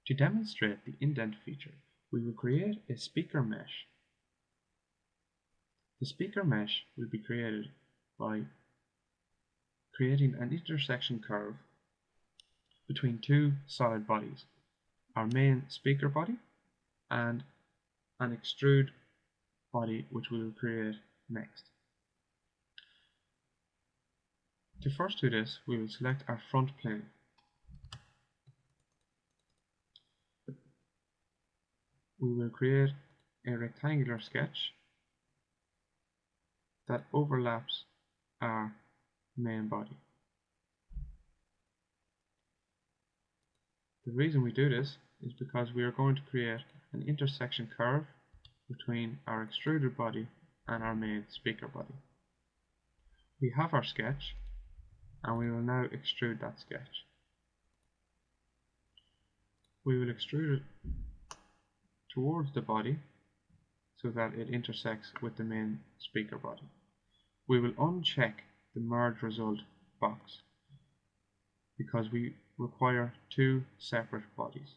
To demonstrate the indent feature, we will create a speaker mesh. The speaker mesh will be created by creating an intersection curve between two solid bodies, our main speaker body and an extrude body which we will create next. To first do this, we will select our front plane. We will create a rectangular sketch that overlaps our main body. The reason we do this is because we are going to create an intersection curve between our extruded body and our main speaker body. We have our sketch and we will now extrude that sketch. We will extrude it towards the body so that it intersects with the main speaker body. We will uncheck the merge result box because we require two separate bodies.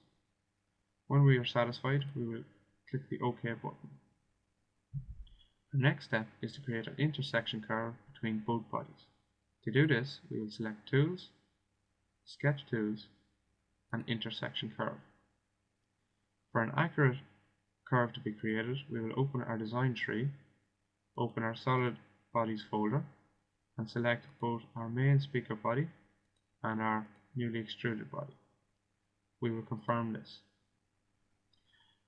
When we are satisfied, we will click the OK button. The next step is to create an intersection curve between both bodies. To do this, we will select Tools, Sketch Tools, and Intersection Curve. For an accurate curve to be created, we will open our design tree, open our solid bodies folder, and select both our main speaker body and our newly extruded body. We will confirm this.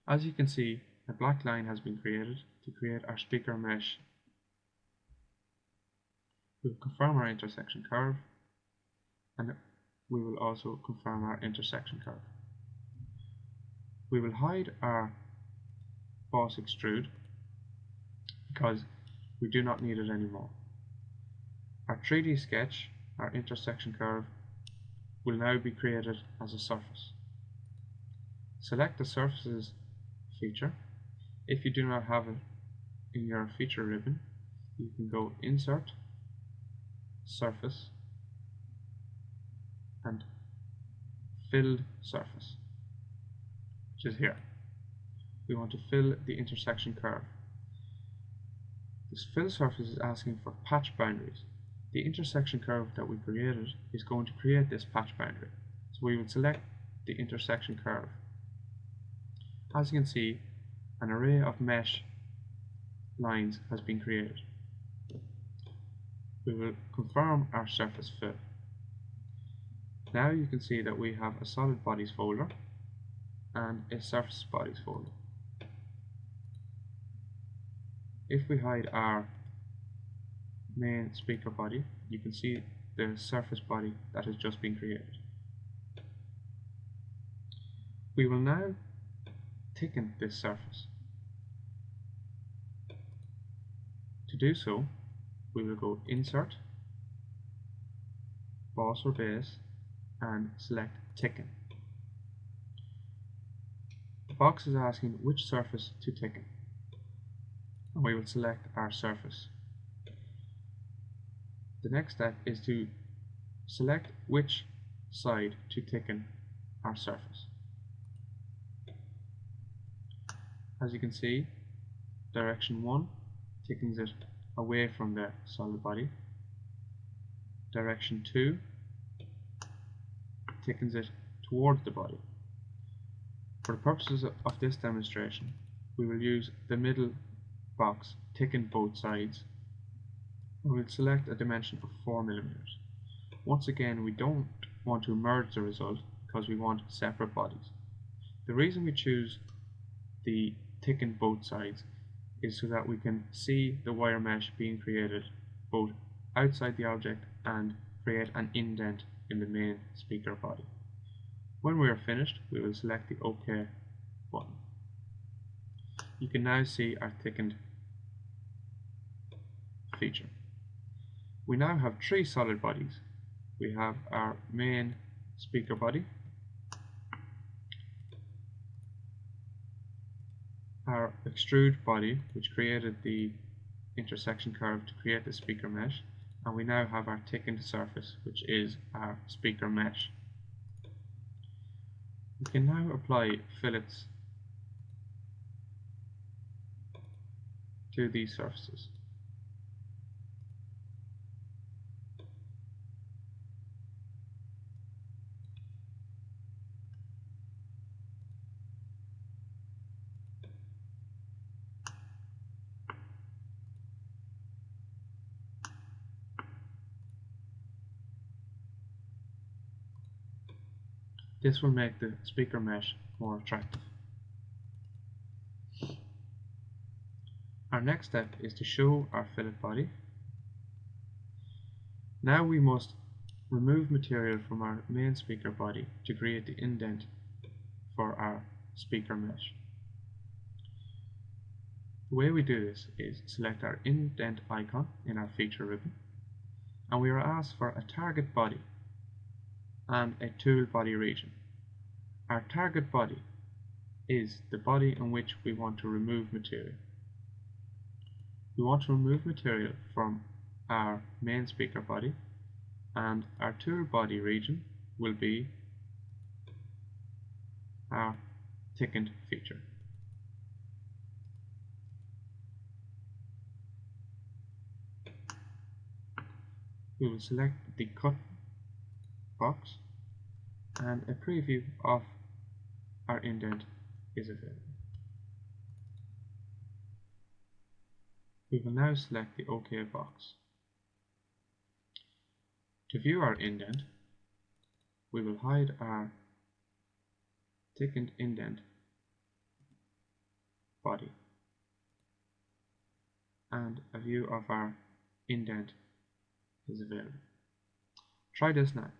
As you can see, a black line has been created to create our speaker mesh. We will confirm our intersection curve, and we will also confirm our intersection curve. We will hide our boss extrude because we do not need it anymore. Our 3D sketch, our intersection curve, will now be created as a surface. Select the surfaces feature. If you do not have it in your feature ribbon, you can go Insert, Surface, and Filled Surface, which is here. We want to fill the intersection curve. This fill surface is asking for patch boundaries. The intersection curve that we created is going to create this patch boundary. So we would select the intersection curve. As you can see, an array of mesh lines has been created. We will confirm our surface fill. Now you can see that we have a solid bodies folder and a surface bodies folder. If we hide our main speaker body, you can see the surface body that has just been created. We will now thicken this surface. To do so, we will go Insert, Boss or Base, and select Thicken. The box is asking which surface to thicken, and we will select our surface. The next step is to select which side to thicken our surface. As you can see, direction 1 thickens it away from the solid body. Direction 2 thickens it towards the body. For the purposes of this demonstration, we will use the middle box, thicken both sides. We will select a dimension of 4 mm. Once again, we don't want to merge the result because we want separate bodies. The reason we choose the thicken both sides is so that we can see the wire mesh being created both outside the object and create an indent in the main speaker body. When we are finished, we will select the OK button. You can now see our thickened feature. We now have 3 solid bodies. We have our main speaker body, our extrude body, which created the intersection curve to create the speaker mesh, and we now have our thickened surface, which is our speaker mesh. We can now apply fillets to these surfaces. This will make the speaker mesh more attractive. Our next step is to show our fillet body. Now we must remove material from our main speaker body to create the indent for our speaker mesh. The way we do this is select our indent icon in our feature ribbon, and we are asked for a target body and a tool body region. Our target body is the body in which we want to remove material. We want to remove material from our main speaker body, and our tool body region will be our thickened feature. We will select the cut box, and a preview of our indent is available. We will now select the OK box. To view our indent, we will hide our thickened indent body, and a view of our indent is available. Try this now.